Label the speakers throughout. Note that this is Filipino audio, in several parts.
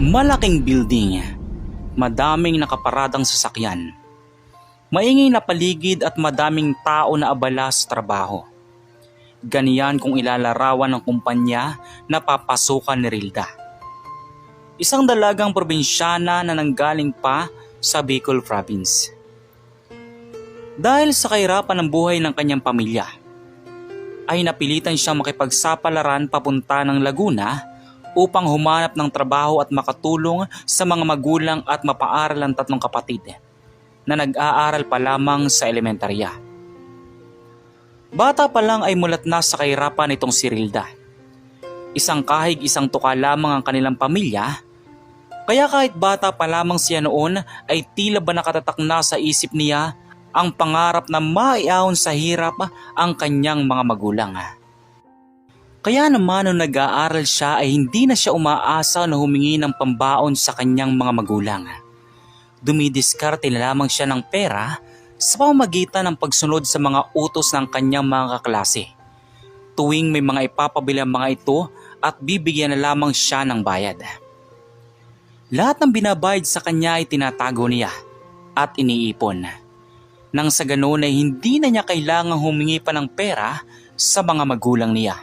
Speaker 1: Malaking building, madaming nakaparadang sasakyan, maingay na paligid at madaming tao na abala sa trabaho. Ganiyan kung ilalarawan ng kumpanya na papasukan ni Rilda. Isang dalagang probinsyana na nanggaling pa sa Bicol Province. Dahil sa kahirapan ng buhay ng kanyang pamilya, ay napilitan siyang makipagsapalaran papunta ng Laguna upang humanap ng trabaho at makatulong sa mga magulang at mapaaral ang tatlong kapatid na nag-aaral pa lamang sa elementarya. Bata pa lang ay mulat na sa kahirapan nitong si Rilda. Isang kahig, isang tuka lamang ang kanilang pamilya, kaya kahit bata pa lamang siya noon ay tila ba nakatatak na sa isip niya ang pangarap na maiahon sa hirap ang kanyang mga magulang. Kaya naman nung nag-aaral siya ay hindi na siya umaasa na humingi ng pambaon sa kanyang mga magulang. Dumidiskarte na lamang siya ng pera sa pamamagitan ng pagsunod sa mga utos ng kanyang mga kaklase. Tuwing may mga ipapabili ang mga ito at bibigyan na lamang siya ng bayad. Lahat ng binabayad sa kanya ay tinatago niya at iniipon. Nang sa ganoon ay hindi na niya kailangang humingi pa ng pera sa mga magulang niya.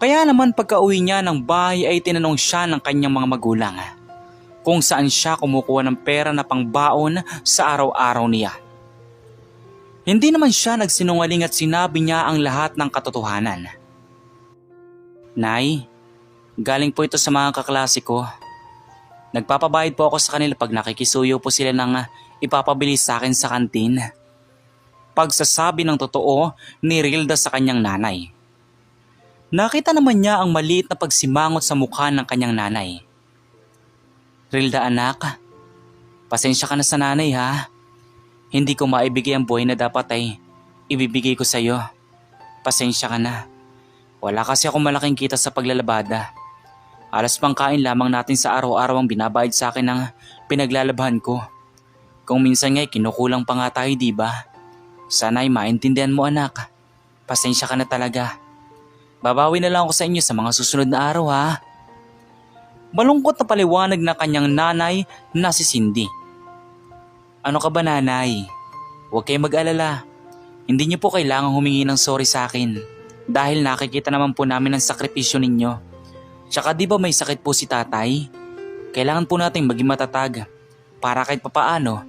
Speaker 1: Kaya naman pagka-uwi niya ng bahay ay tinanong siya ng kanyang mga magulang kung saan siya kumukuha ng pera na pangbaon sa araw-araw niya. Hindi naman siya nagsinungaling at sinabi niya ang lahat ng katotohanan. Nay, galing po ito sa mga kaklase ko. Nagpapabayad po ako sa kanila pag nakikisuyo po sila ng ipapabili sa akin sa kantin. Pagsasabi ng totoo ni Rilda sa kanyang nanay. Nakita naman niya ang maliit na pagsimangot sa mukha ng kanyang nanay. Rilda anak, pasensya ka na sa nanay ha. Hindi ko maibigay ang buhay na dapat ay ibibigay ko sa iyo. Pasensya ka na. Wala kasi akong malaking kita sa paglalabada. Alas pang kain lamang natin sa araw-araw ang binabayad sa akin ng pinaglalabhan ko. Kung minsan nga'y kinukulang pa nga tayo, diba? Sana ay maintindihan mo anak. Pasensya ka na talaga. Babawi na lang ako sa inyo sa mga susunod na araw ha. Malungkot na paliwanag na kanyang nanay na si Cindy. Ano ka ba nanay? Huwag kayong mag-alala. Hindi niyo po kailangang humingi ng sorry sa akin. Dahil nakikita naman po namin ang sakripisyo ninyo. Tsaka di ba may sakit po si tatay? Kailangan po nating maging matatag. Para kahit papaano,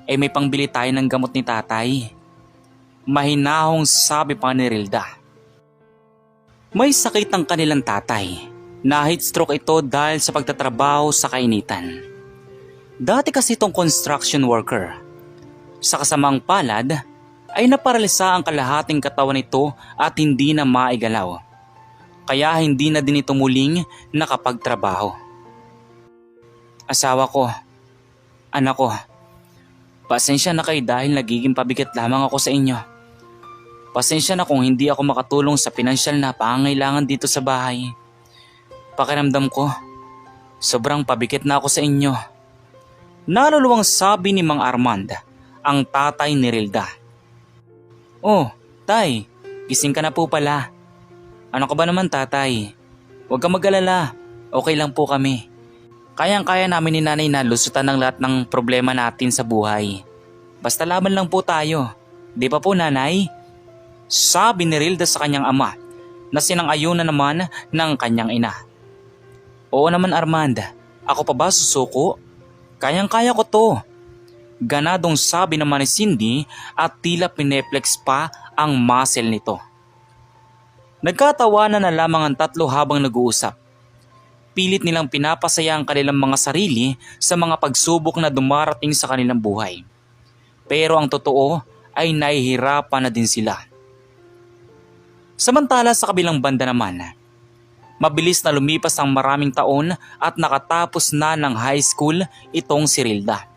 Speaker 1: ay may pangbili tayo ng gamot ni tatay. Mahinahong sabi pa ni Rilda. May sakit ang kanilang tatay. Na-heat stroke ito dahil sa pagtatrabaho sa kainitan. Dati kasi itong construction worker. Sa kasamang palad, ay naparalisa ang kalahating katawan nito at hindi na maigalaw. Kaya hindi na din ito muling nakapagtrabaho. Asawa ko, anak ko, pasensya na kayo dahil nagiging pabigat lamang ako sa inyo. Pasensya na kung hindi ako makatulong sa pinansyal na pangangailangan dito sa bahay. Pakiramdam ko, sobrang pabigat na ako sa inyo. Naluluwang sabi ni Mang Armand, ang tatay ni Rilda. Oh, tay, gising ka na po pala. Ano ka ba naman tatay? Huwag kang mag-alala, okay lang po kami. Kayang-kaya namin ni nanay na lusutan ng lahat ng problema natin sa buhay. Basta laban lang po tayo, di ba po nanay? Sabi ni Rilda sa kanyang ama na sinang-ayunan naman ng kanyang ina. Oo naman Armand, ako pa ba susuko? Kayang-kaya ko to. Ganadong sabi naman ni Cindy at tila pineplex pa ang muscle nito. Nagkatawanan na lamang ang tatlo habang nag-uusap. Pilit nilang pinapasaya ang kanilang mga sarili sa mga pagsubok na dumarating sa kanilang buhay. Pero ang totoo ay nahihirapan na din sila. Samantala sa kabilang banda naman, mabilis na lumipas ang maraming taon at nakatapos na ng high school itong si Rilda.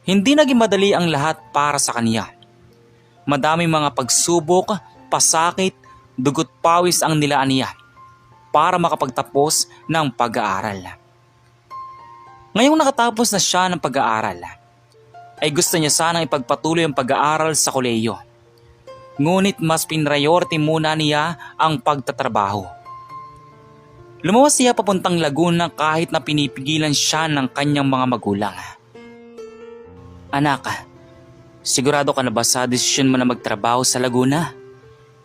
Speaker 1: Hindi naging madali ang lahat para sa kanya. Madaming mga pagsubok, pasakit, dugot pawis ang nilaan niya para makapagtapos ng pag-aaral. Ngayong nakatapos na siya ng pag-aaral, ay gusto niya sanang ipagpatuloy ang pag-aaral sa kolehiyo. Ngunit mas pinrayority muna niya ang pagtatrabaho. Lumawas siya papuntang Laguna kahit na pinipigilan siya ng kanyang mga magulang. Anak, sigurado ka na ba sa desisyon mo na magtrabaho sa Laguna?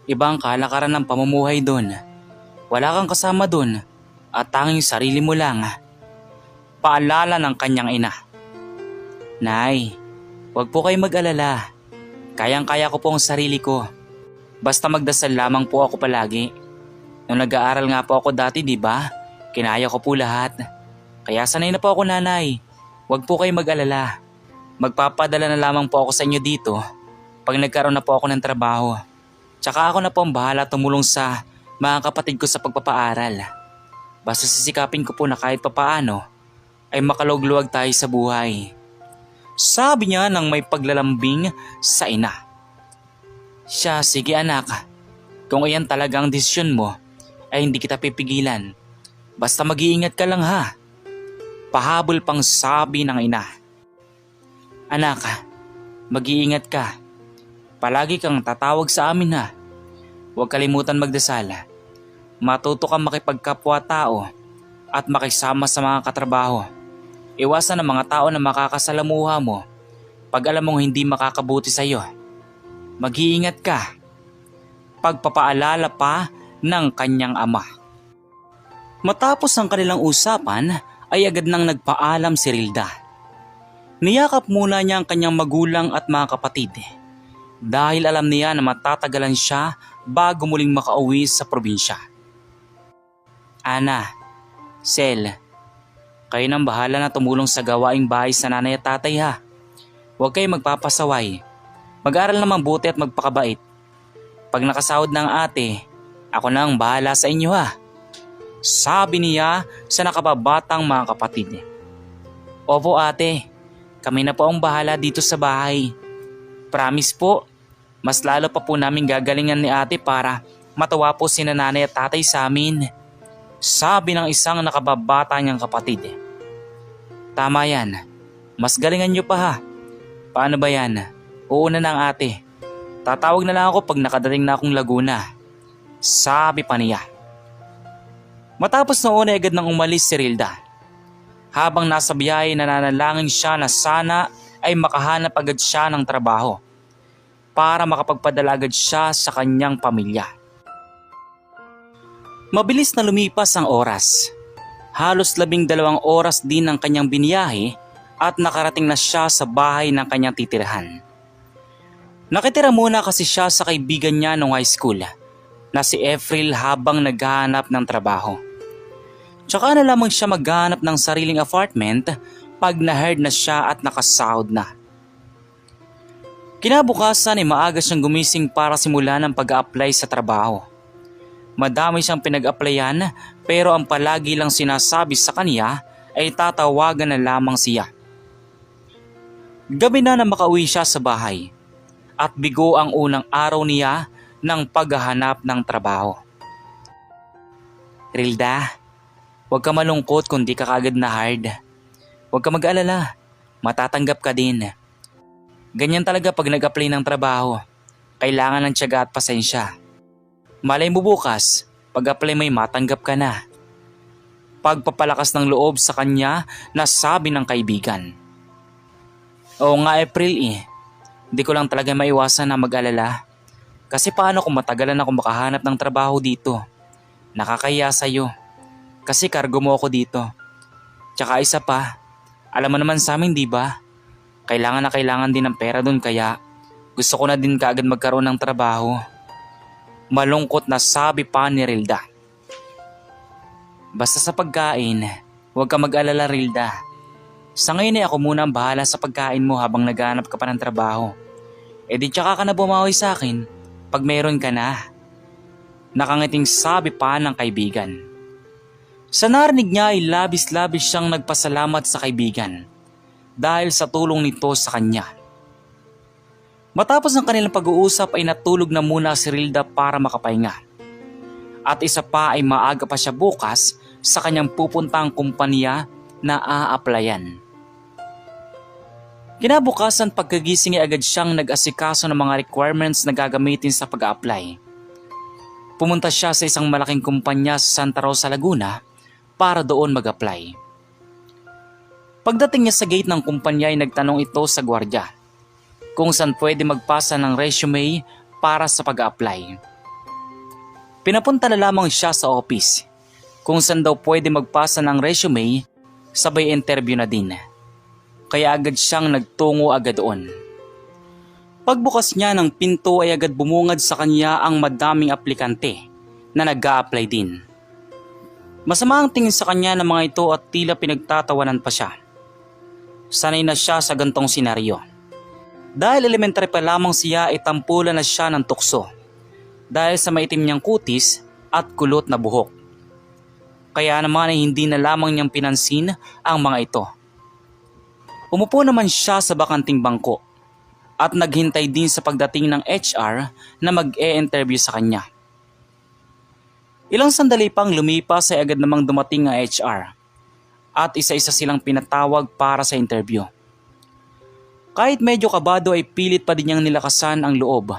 Speaker 1: Ibang kalakaran ng pamumuhay doon. Wala kang kasama doon at tanging sarili mo lang. Paalala ng kanyang ina. Nay, huwag po kayo mag-alala. Kayang-kaya ko po ang sarili ko. Basta magdasal lamang po ako palagi. Nung nag-aaral nga po ako dati, di ba? Kinaya ko po lahat. Kaya sanay na po ako, nanay. Huwag po kayo mag-alala. Magpapadala na lamang po ako sa inyo dito pag nagkaroon na po ako ng trabaho. Tsaka ako na po ang bahala tumulong sa mga kapatid ko sa pagpapaaral. Basta sisikapin ko po na kahit papaano ay makalugluwag tayo sa buhay. Sabi niya nang may paglalambing sa ina. Siya, sige anak. Kung iyan talagang desisyon mo, ay hindi kita pipigilan. Basta mag-iingat ka lang ha. Pahabol pang sabi ng ina. Anak, mag-iingat ka. Palagi kang tatawag sa amin ha. Huwag kalimutan magdasal. Matuto kang makipagkapwa-tao at makisama sa mga katrabaho. Iwasan ang mga tao na makakasalamuha mo pag alam mong hindi makakabuti sa iyo. Mag-iingat ka. Pagpapaalala pa ng kanyang ama. Matapos ang kanilang usapan ay agad nang nagpaalam si Rilda. Niyakap muna niya ang kanyang magulang at mga kapatid dahil alam niya na matatagalan siya bago muling makauwi sa probinsya. Ana, Sel, kayo nang bahala na tumulong sa gawaing bahay sa nanay at tatay ha. Huwag kayong magpapasaway. Mag-aral na mabuti at magpakabait. Pag nakasahod ng ate, ako na ang bahala sa inyo ha. Sabi niya sa nakababatang mga kapatid. Opo ate, kami na po ang bahala dito sa bahay. Promise po, mas lalo pa po namin gagalingan ni ate para matawa po si nanay at tatay sa amin. Sabi ng isang nakababata niyang kapatid. Tama yan, mas galingan niyo pa ha. Paano ba yan? Uuna na ang ate. Tatawag na lang ako pag nakadating na akong Laguna. Sabi pa niya. Matapos noon ay agad nang umalis si Rilda. Habang nasa biyahe nananalangin siya na sana ay makahanap agad siya ng trabaho para makapagpadala agad siya sa kanyang pamilya. Mabilis na lumipas ang oras. Halos 12 oras din ang kanyang biniyahe at nakarating na siya sa bahay ng kanyang titirhan. Nakitira muna kasi siya sa kaibigan niya noong high school na si April habang naghahanap ng trabaho. Tsaka na lamang siya maghanap ng sariling apartment pag na-hired na siya at nakasahod na. Kinabukasan ay maaga siyang gumising para simulan ang pag-a-apply sa trabaho. Madami siyang pinag-applyan pero ang palagi lang sinasabi sa kanya ay tatawagan na lamang siya. Gabi na makauwi siya sa bahay at bigo ang unang araw niya ng paghahanap ng trabaho. Rilda, huwag ka malungkot kung di ka kagad na hard. Huwag ka mag-alala, matatanggap ka din. Ganyan talaga pag nag-apply ng trabaho. Kailangan ng tiyaga at pasensya. Malay mo bukas, pag-apply may matanggap ka na. Pagpapalakas ng loob sa kanya na sabi ng kaibigan. Oo nga April Hindi ko lang talaga maiwasan na mag-alala. Kasi paano kung matagalan ako makahanap ng trabaho dito? Nakakahiya sa'yo. Kasi kargo mo ako dito. Tsaka isa pa, alam mo naman sa amin di ba? Kailangan na kailangan din ng pera dun kaya gusto ko na din kaagad magkaroon ng trabaho. Malungkot na sabi pa ni Rilda. Basta sa pagkain, huwag ka mag-alala Rilda. Sa ngayon ay ako muna ang bahala sa pagkain mo habang naghahanap ka pa ng trabaho. E di tsaka ka na bumawi sa akin pag meron ka na. Nakangiting sabi pa ng kaibigan. Sa narinig niya ay labis-labis siyang nagpasalamat sa kaibigan dahil sa tulong nito sa kanya. Matapos ang kanilang pag-uusap ay natulog na muna si Rilda para makapahinga. At isa pa ay maaga pa siya bukas sa kanyang pupuntang kumpanya na a-applyan. Kinabukasan pagkagising ay agad siyang nag-asikaso ng mga requirements na gagamitin sa pag-a-apply. Pumunta siya sa isang malaking kumpanya sa Santa Rosa, Laguna para doon mag-apply. Pagdating niya sa gate ng kumpanya ay nagtanong ito sa gwardiya kung saan pwede magpasa ng resume para sa pag-apply. Pinapunta na lamang siya sa office kung saan daw pwede magpasa ng resume, sabay interview na din. Kaya agad siyang nagtungo agad doon. Pagbukas niya ng pinto ay agad bumungad sa kanya ang madaming aplikante na nag-a-apply din. Masama ang tingin sa kanya ng mga ito at tila pinagtatawanan pa siya. Sanay na siya sa gantong senaryo. Dahil elementary pa lamang siya ay tampulan na siya ng tukso dahil sa maitim niyang kutis at kulot na buhok. Kaya naman ay hindi na lamang niyang pinansin ang mga ito. Umupo naman siya sa bakanting bangko at naghintay din sa pagdating ng HR na mag-e-interview sa kanya. Ilang sandali pang lumipas ay agad namang dumating ang HR at isa-isa silang pinatawag para sa interview. Kahit medyo kabado ay pilit pa din niyang nilakasan ang loob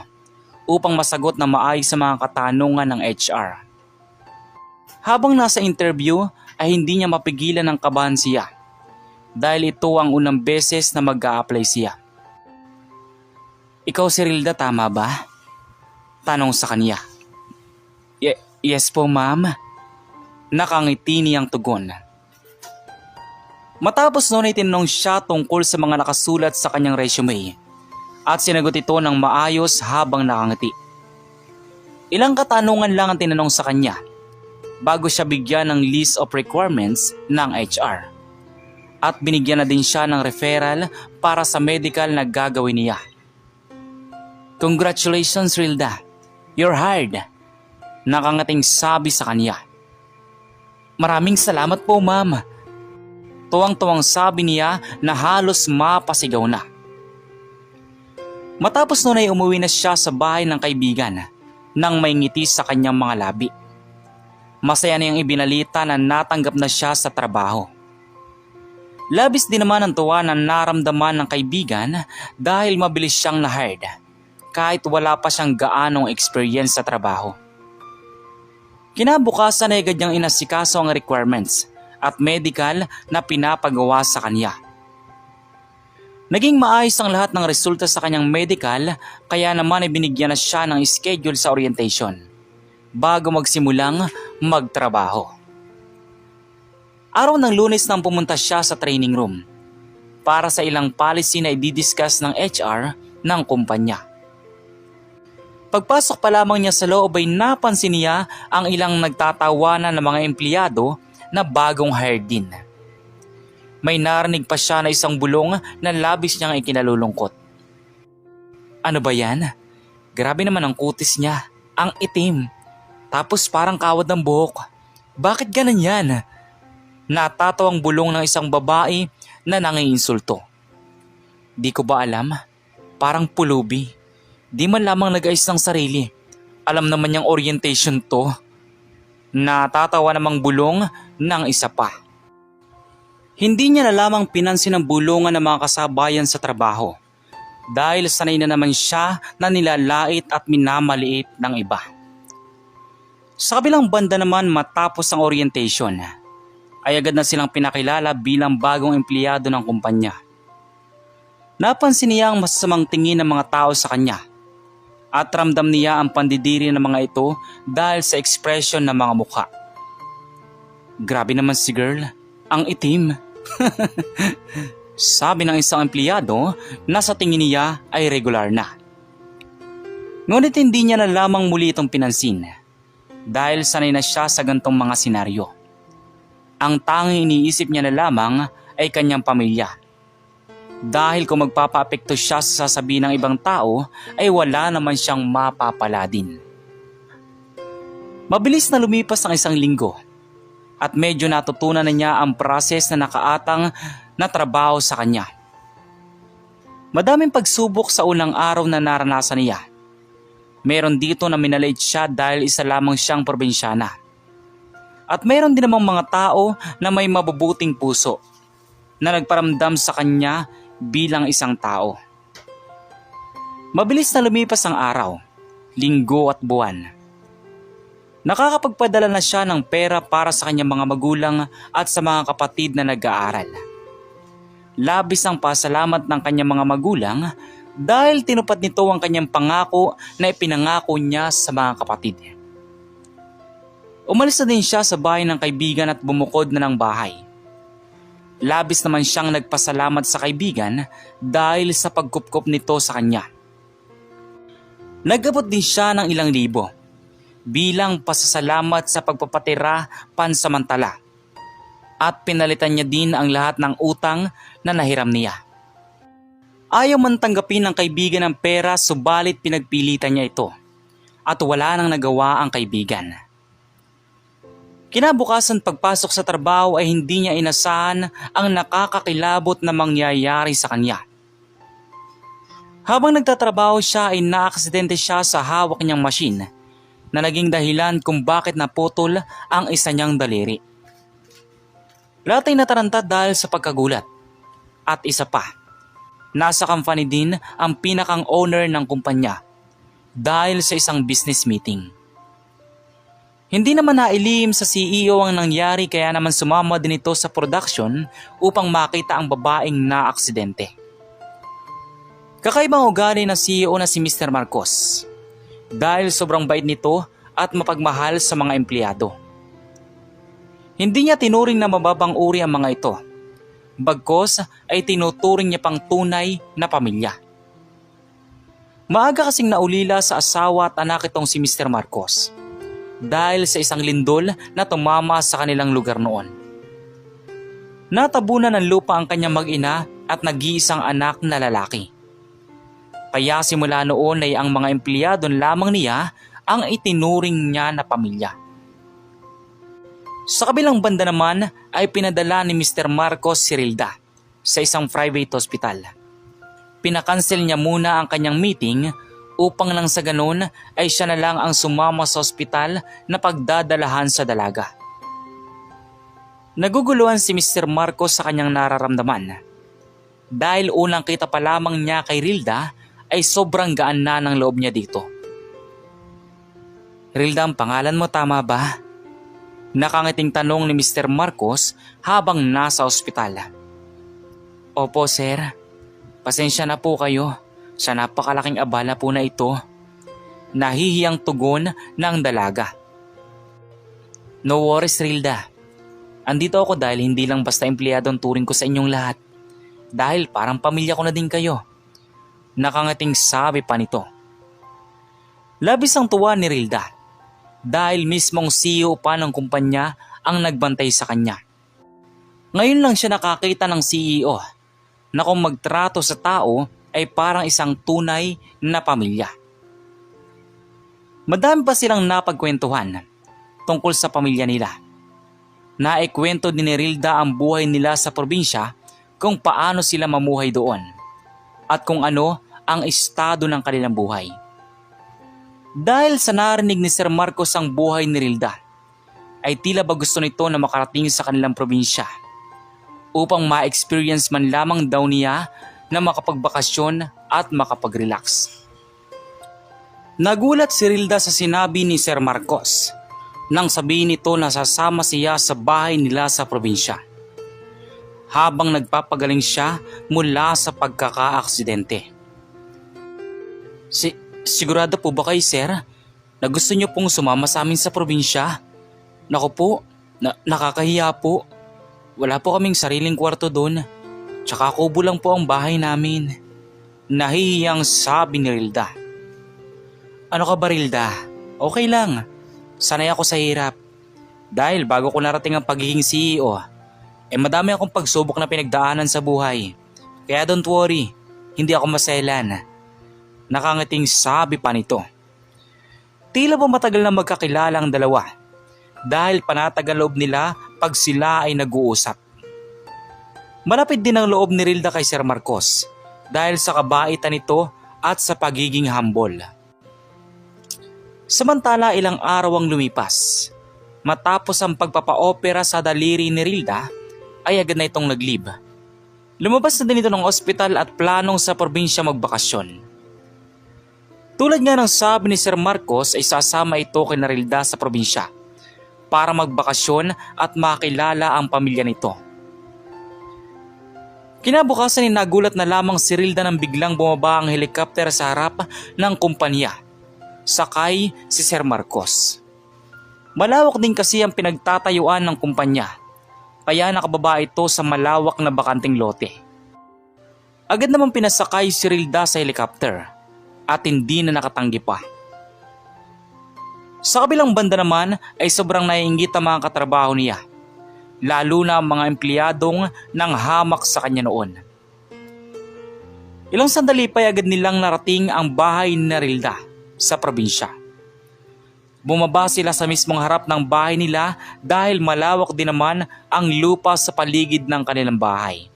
Speaker 1: upang masagot na maayos sa mga katanungan ng HR. Habang nasa interview ay hindi niya mapigilan ang kabahan siya dahil ito ang unang beses na mag-a-apply siya. "Ikaw si Rilda, tama ba?" tanong sa kanya. Yes po, ma'am." Nakangiti niyang tugon. Matapos noon ay tinanong siya tungkol sa mga nakasulat sa kanyang resume at sinagot ito ng maayos habang nakangiti. Ilang katanungan lang ang tinanong sa kanya bago siya bigyan ng list of requirements ng HR. At binigyan na din siya ng referral para sa medical na gagawin niya. "Congratulations, Rilda. You're hired." Nakangating sabi sa kanya. "Maraming salamat po, ma'am." Tuwang-tuwang sabi niya na halos mapasigaw na. Matapos noon ay umuwi na siya sa bahay ng kaibigan nang may ngiti sa kanyang mga labi. Masaya niyang ibinalita na natanggap na siya sa trabaho. Labis din naman ang tuwa na naramdaman ng kaibigan dahil mabilis siyang na-hired kahit wala pa siyang gaanong experience sa trabaho. Kinabukasan ay agad niyang inasikaso ang requirements at medical na pinapagawa sa kanya. Naging maayos ang lahat ng resulta sa kanyang medical kaya naman ay binigyan na siya ng schedule sa orientation bago magsimulang magtrabaho. Araw ng Lunes nang pumunta siya sa training room para sa ilang policy na i-discuss ng HR ng kumpanya. Pagpasok pa lamang niya sa loob ay napansin niya ang ilang nagtatawanan ng mga empleyado na bagong hired din. May narinig pa siya na isang bulong na labis niyang ikinalulungkot. "Ano ba yan? Grabe naman ang kutis niya, ang itim. Tapos parang kawad ng buhok. Bakit ganun yan?" Natataw ang bulong ng isang babae na nangiinsulto. "Di ko ba alam? Parang pulubi. Di man lamang nag-ayos ng sarili. Alam naman niyang orientation to." Natatawa namang bulong ng isa pa. Hindi niya na lamang pinansin ang bulungan ng mga kasabayan sa trabaho dahil sanay na naman siya na nilalait at minamaliit ng iba. Sa kabilang banda naman matapos ang orientation ay agad na silang pinakilala bilang bagong empleyado ng kumpanya. Napansin niya ang masasamang tingin ng mga tao sa kanya at ramdam niya ang pandidiri ng mga ito dahil sa ekspresyon ng mga mukha. "Grabe naman si girl, ang itim." Sabi ng isang empleyado na sa tingin niya ay regular na. Ngunit hindi niya na lamang muli itong pinansin dahil sanay na siya sa gantong mga senaryo. Ang tanging iniisip niya na lamang ay kanyang pamilya. Dahil kung magpapaapekto siya sa sasabihin ng ibang tao ay wala naman siyang mapapala din. Mabilis na lumipas ang isang linggo at medyo natutunan na niya ang process na nakaatang na trabaho sa kanya. Madaming pagsubok sa unang araw na naranasan niya. Meron dito na minalait siya dahil isa lamang siyang probinsyana. At meron din namang mga tao na may mabubuting puso na nagparamdam sa kanya bilang isang tao. Mabilis na lumipas ang araw, linggo at buwan. Nakakapagpadala na siya ng pera para sa kanyang mga magulang at sa mga kapatid na nag-aaral. Labis ang pasalamat ng kanyang mga magulang dahil tinupad nito ang kanyang pangako na ipinangako niya sa mga kapatid. Umalis na din siya sa bahay ng kaibigan at bumukod na ng bahay. Labis naman siyang nagpasalamat sa kaibigan dahil sa pagkupkop nito sa kanya. Nagabot din siya ng ilang libo bilang pasasalamat sa pagpapatira pansamantala at pinalitan niya din ang lahat ng utang na nahiram niya. Ayaw man tanggapin ng kaibigan ang pera subalit pinagpilitan niya ito at wala nang nagawa ang kaibigan. Kinabukasan pagpasok sa trabaho ay hindi niya inasahan ang nakakakilabot na mangyayari sa kanya. Habang nagtatrabaho siya ay naaksidente siya sa hawak niyang machine na naging dahilan kung bakit naputol ang isa niyang daliri. Lahat ay nataranta dahil sa pagkagulat. At isa pa, nasa company din ang pinakang owner ng kumpanya dahil sa isang business meeting. Hindi naman nailihim sa CEO ang nangyari kaya naman sumama din ito sa production upang makita ang babaeng naaksidente. Kakaibang ugali ng CEO na si Mr. Marcos dahil sobrang bait nito at mapagmahal sa mga empleyado. Hindi niya tinuring na mababang uri ang mga ito, bagkos ay tinuturing niya pang tunay na pamilya. Maaga kasing naulila sa asawa at anak itong si Mr. Marcos dahil sa isang lindol na tumama sa kanilang lugar noon. Natabunan ng lupa ang kanyang mag-ina at nag-iisang anak na lalaki. Kaya simula noon ay ang mga empleyado lamang niya ang itinuring niya na pamilya. Sa kabilang banda naman ay pinadala ni Mr. Marcos si Rilda sa isang private hospital. Pinakansel niya muna ang kanyang meeting upang nang sa ganun ay siya na lang ang sumama sa ospital na pagdadalahan sa dalaga. Naguguluhan si Mr. Marcos sa kanyang nararamdaman dahil unang kita pa lamang niya kay Rilda ay sobrang gaan na ng loob niya dito. Rilda, ang pangalan mo tama ba? Nakangiting tanong ni Mr. Marcos habang nasa ospital. Opo sir, pasensya na po kayo sa napakalaking abala po na ito. Nahihiyang tugon ng dalaga. No worries Rilda. Andito ako dahil hindi lang basta empleyado ang turing ko sa inyong lahat. Dahil parang pamilya ko na din kayo. Nakangating sabi pa nito. Labis ang tuwa ni Rilda dahil mismong CEO pa ng kumpanya ang nagbantay sa kanya. Ngayon lang siya nakakita ng CEO na kung magtrato sa tao ay parang isang tunay na pamilya. Madami pa silang napagkwentuhan tungkol sa pamilya nila. Naikwento din ni Rilda ang buhay nila sa probinsya kung paano sila mamuhay doon at kung ano ang estado ng kanilang buhay. Dahil sa narinig ni Sir Marcos ang buhay ni Rilda, ay tila ba gusto nito na makarating sa kanilang probinsya upang ma-experience man lamang daw niya na makapagbakasyon at makapag-relax. Nagulat si Rilda sa sinabi ni Sir Marcos nang sabihin nito na sasama siya sa bahay nila sa probinsya habang nagpapagaling siya mula sa pagkakaaksidente. Sigurado po ba kayo sir na gusto niyo pong sumama sa amin sa probinsya? Naku po, nakakahiya po. Wala po kaming sariling kwarto doon. Tsaka kubo lang po ang bahay namin. Nahihiyang sabi ni Rilda. Ano ka ba Rilda? Okay lang. Sanay ako sa hirap. Dahil bago ko narating ang pagiging CEO, madami akong pagsubok na pinagdaanan sa buhay. Kaya don't worry, hindi ako maselan. Nakangating sabi pa nito. Tila ba matagal na magkakilala ang dalawa dahil panatag ang loob nila pag sila ay nag-uusap. Malapit din ang loob ni Rilda kay Sir Marcos dahil sa kabaitan nito at sa pagiging humble. Samantala ilang araw ang lumipas. Matapos ang pagpapa-opera sa daliri ni Rilda ay agad na itong nag-leave. Lumabas na din ito ng ospital at planong sa probinsya magbakasyon. Tulad nga ng sabi ni Sir Marcos ay sasama ito kay Nerilda sa probinsya para magbakasyon at makilala ang pamilya nito. Kinabukasan ay nagulat na lamang si Rilda nang biglang bumaba ang helikopter sa harap ng kumpanya. Sakay si Sir Marcos. Malawak din kasi ang pinagtatayuan ng kumpanya, kaya nakababa ito sa malawak na bakanting lote. Agad namang pinasakay si Rilda sa helicopter at hindi na nakatanggi pa. Sa kabilang banda naman ay sobrang naiinggit ang mga katrabaho niya, lalo na ang mga empleyadong nang hamak sa kanya noon. Ilang sandali pa agad nilang narating ang bahay ni Rilda sa probinsya. Bumaba sila sa mismong harap ng bahay nila dahil malawak din naman ang lupa sa paligid ng kanilang bahay.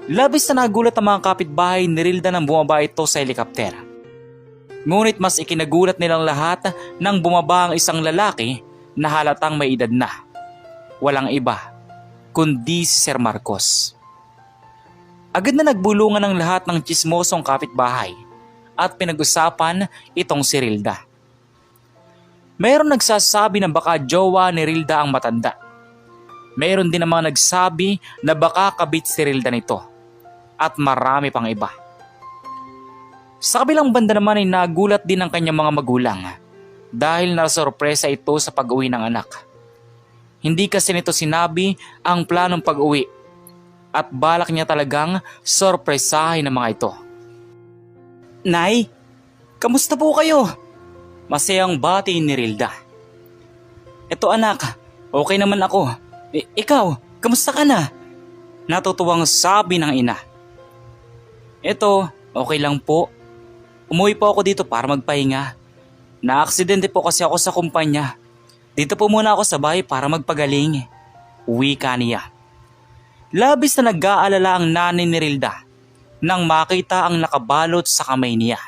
Speaker 1: Labis na nagulat ang mga kapitbahay ni Rilda nang bumaba ito sa helikopter. Ngunit mas ikinagulat nilang lahat nang bumaba ang isang lalaki na halatang may edad na. Walang iba kundi si Sir Marcos. Agad na nagbulungan ng lahat ng tsismosong kapitbahay at pinag-usapan itong si Rilda. Mayroon nagsasabi na baka jowa ni Rilda ang matanda. Mayroon din namang nagsabi na baka kabit si Rilda nito. At marami pang iba. Sa kabilang banda naman ay nagulat din ang kanyang mga magulang dahil nasorpresa ito sa pag-uwi ng anak. Hindi kasi nito sinabi ang planong pag-uwi at balak niya talagang sorpresahin ang mga ito. Nay, kamusta po kayo? Masayang bati ni Rilda. Eto anak, okay naman ako. Ikaw, kamusta ka na? Natutuwang sabi ng ina. Eto, okay lang po. Umuwi po ako dito para magpahinga. Na-aksidente po kasi ako sa kumpanya. Dito po muna ako sa bahay para magpagaling. Wika niya. Labis na nag-aalala ang nanay ni Rilda nang makita ang nakabalot sa kamay niya.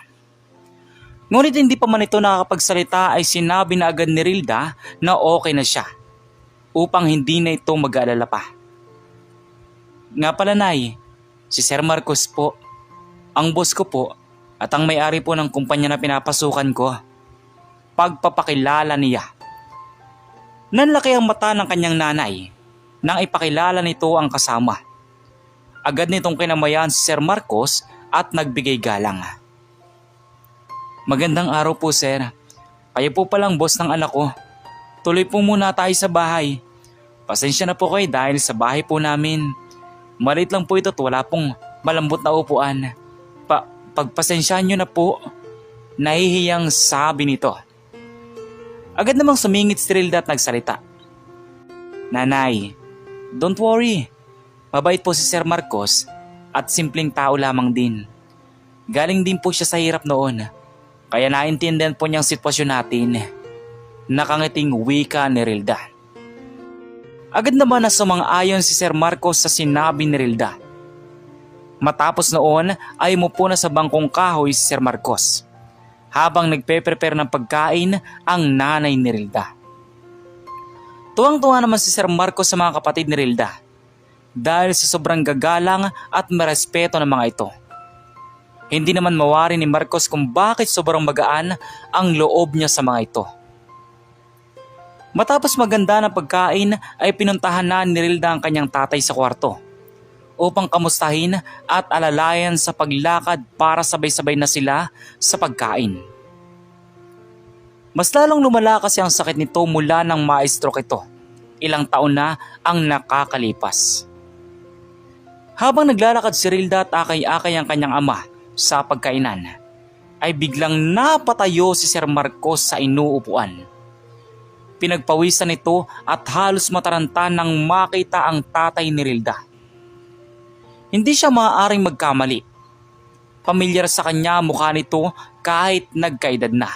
Speaker 1: Ngunit hindi pa man ito nakakapagsalita ay sinabi na agad ni Rilda na okay na siya upang hindi na ito mag-aalala pa. Nga pala nay, si Sir Marcos po, ang boss ko po at ang may-ari po ng kumpanya na pinapasukan ko. Pagpapakilala niya. Nanlaki ang mata ng kanyang nanay nang ipakilala nito ang kasama. Agad nitong kinamayan si Sir Marcos at nagbigay galang. Magandang araw po sir. Kayo po palang boss ng anak ko. Tuloy po muna tayo sa bahay. Pasensya na po kayo dahil sa bahay po namin. Maliit lang po ito at wala pong malambot na upuan. Pagpasensyahan nyo na po. Nahihiyang sabi nito. Agad namang sumingit si Rilda at nagsalita. Nanay, don't worry. Mabait po si Sir Marcos at simpleng tao lamang din. Galing din po siya sa hirap noon. Kaya naintindihan po niyang sitwasyon natin. Nakangiting wika ni Rilda. Agad naman na sumang-ayon si Sir Marcos sa sinabi ni Rilda. Matapos noon ay umupo na sa bangkong kahoy si Sir Marcos. Habang nagpe-prepare ng pagkain ang nanay ni Rilda. Tuwang-tuwa naman si Sir Marcos sa mga kapatid ni Rilda. Dahil sa sobrang gagalang at marespeto ng mga ito. Hindi naman mawari ni Marcos kung bakit sobrang magaan ang loob niya sa mga ito. Matapos maganda ng pagkain ay pinuntahan na ni Rilda ang kanyang tatay sa kwarto upang kamustahin at alalayan sa paglakad para sabay-sabay na sila sa pagkain. Mas lalong lumala kasi ang sakit nito mula nang ma-stroke ito. Ilang taon na ang nakakalipas. Habang naglalakad si Rilda at akay-akay ang kanyang ama sa pagkainan, ay biglang napatayo si Sir Marcos sa inuupuan. Pinagpawisan ito at halos mataranta nang makita ang tatay ni Rilda. Hindi siya maaaring magkamali. Pamilyar sa kanya mukha nito kahit nagkaedad na.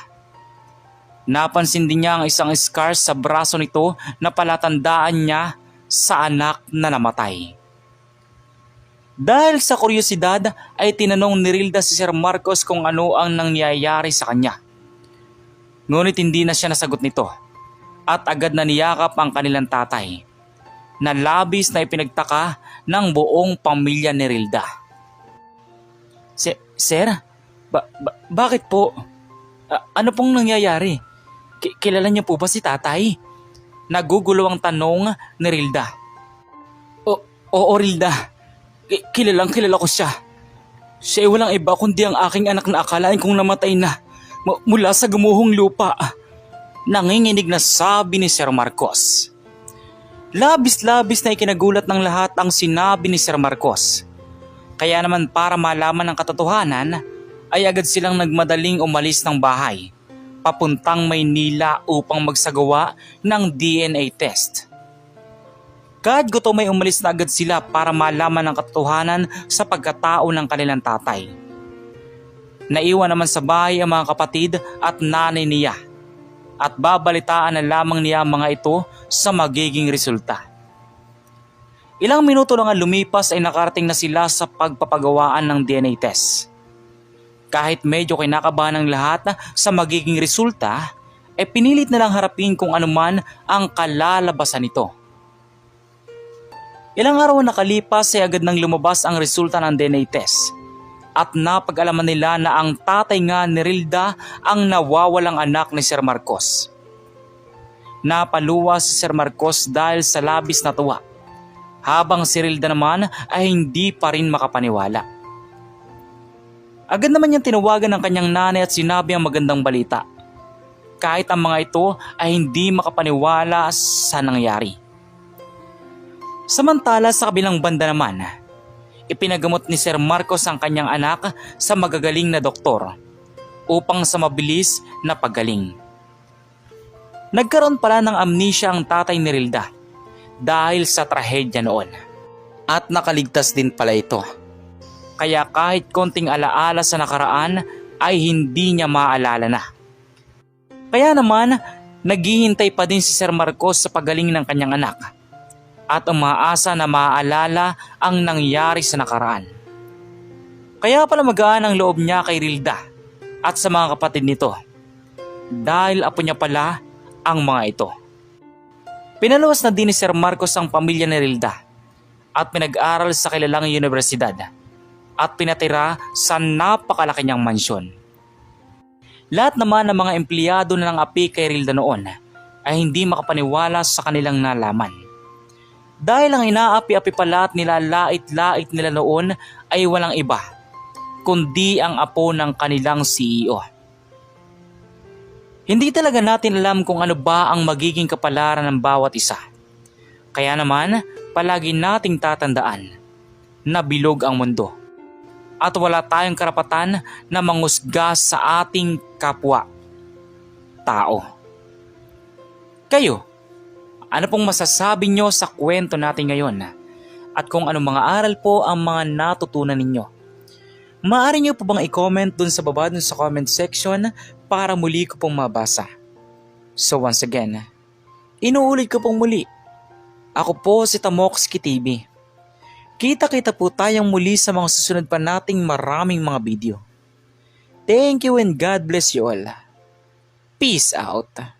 Speaker 1: Napansin din niya ang isang scars sa braso nito na palatandaan niya sa anak na namatay. Dahil sa kuryosidad ay tinanong ni Rilda si Sir Marcos kung ano ang nangyayari sa kanya. Ngunit hindi na siya nasagot nito at agad na niyakap ang kanilang tatay na labis na ipinagtaka ng buong pamilya ni Rilda. Sir, Bakit po? Ano pong nangyayari? Kilala niyo po ba si tatay? Nagugulo ang tanong ni Rilda. Oo, Rilda. Kilalang kilala ko siya. Siya ay walang iba kundi ang aking anak na akalain kong namatay na mula sa gumuhong lupa. Nanginginig na sabi ni Sir Marcos. Labis-labis na ikinagulat ng lahat ang sinabi ni Sir Marcos. Kaya naman para malaman ang katotohanan ay agad silang nagmadaling umalis ng bahay papuntang Maynila upang magsagawa ng DNA test. Kahit gutom ay umalis na agad sila para malaman ang katotohanan sa pagkatao ng kanilang tatay. Naiwan naman sa bahay ang mga kapatid at nanay niya at babalitaan na lamang niya ang mga ito sa magiging resulta. Ilang minuto lang ang lumipas ay nakarating na sila sa pagpapagawaan ng DNA test. Kahit medyo kinakabahan ng lahat sa magiging resulta, pinilit na lang harapin kung anuman ang kalalabasan nito. Ilang araw na nakalipas ay agad nang lumabas ang resulta ng DNA test at napag-alaman nila na ang tatay nga ni Rilda ang nawawalang anak ni Sir Marcos. Napaluwa si Sir Marcos dahil sa labis na tuwa, habang si Rilda naman ay hindi pa rin makapaniwala. Agad naman niyang tinawagan ng kanyang nanay at sinabi ang magandang balita. Kahit ang mga ito ay hindi makapaniwala sa nangyari. Samantala sa kabilang banda naman, ipinagamot ni Sir Marcos ang kanyang anak sa magagaling na doktor upang sa mabilis na paggaling. Nagkaroon pala ng amnesia ang tatay ni Rilda dahil sa trahedya noon at nakaligtas din pala ito. Kaya kahit konting alaala sa nakaraan ay hindi niya maaalala na. Kaya naman, naghihintay pa din si Sir Marcos sa pagaling ng kanyang anak at umaasa na maaalala ang nangyari sa nakaraan. Kaya pala magaan ang loob niya kay Rilda at sa mga kapatid nito dahil apo niya pala ang mga ito. Pinaluwas na din ni Sir Marcos ang pamilya ni Rilda at pinag-aral sa kilalang universidad at pinatira sa napakalaki niyang mansyon. Lahat naman ng mga empleyado na ng api kay Rilda noon ay hindi makapaniwala sa kanilang nalaman. Dahil ang inaapi-api pala at nilalait-lait nila noon ay walang iba, kundi ang apo ng kanilang CEO. Hindi talaga natin alam kung ano ba ang magiging kapalaran ng bawat isa. Kaya naman, palagi nating tatandaan na bilog ang mundo. At wala tayong karapatan na mangusga sa ating kapwa tao. Kayo, ano pong masasabi nyo sa kwento natin ngayon? At kung anong mga aral po ang mga natutunan ninyo? Maaari nyo po bang i-comment dun sa baba dun sa comment section para muli ko pong mabasa? So once again, inuulit ko pong muli. Ako po si Tamoxki TV. Kita-kita po tayong muli sa mga susunod pa nating maraming mga video. Thank you and God bless you all. Peace out.